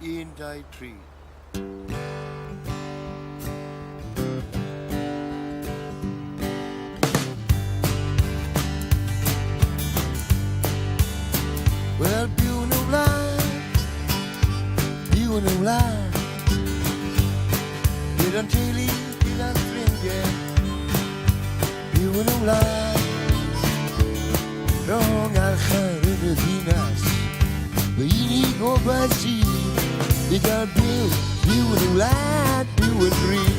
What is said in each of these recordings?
in thy tree. Well, you know lie, you don't tell it, you don't drink it. You know lie, wrong al khayr dinas, we go by sea. You got build, you know lie, you will dream.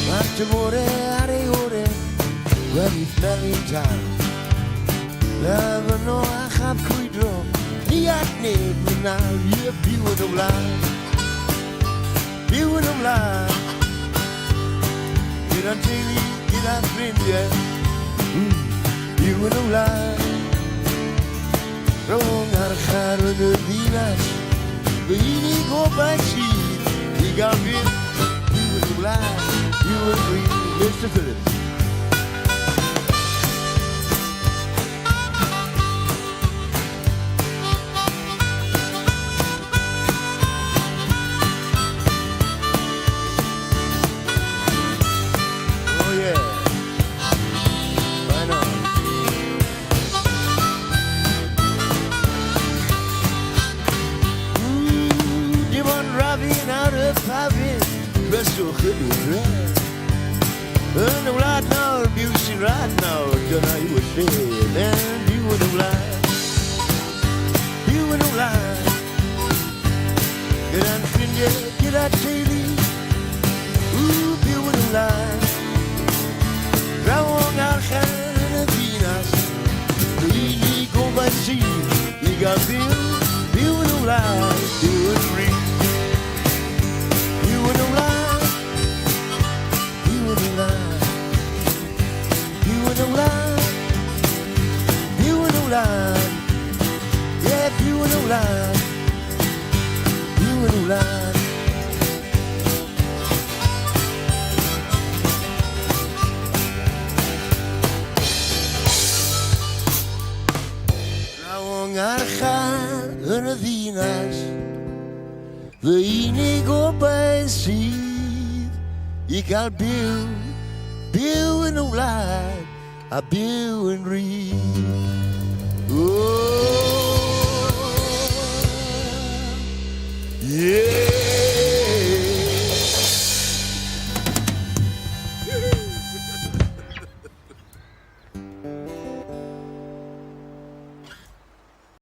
Matagore, areore, when it's melting time. Never know I have kuidro. Niat ne now you beautiful life. Beautiful life. Get on daily, get on friend, yeah. Beautiful life. Wrong our caro de dinas. We go by sea. We got beautiful life. You agree, Mr. Phillips. So and right now, music right now, don't I would be, man, you would have lied. You would have lied. Get on Finja, get out daily. Ooh, you would have lied. Wrong out hand of Venus. We go by sea. You got Bill, you would have lied. You would have read. You would have lied. You would have lied. You would have lied. Yeah, you would have lied. You would have lied. Rawang archa ernadinas, the inigo by sea, ik al Bill in the light, I Bill and read. Oh.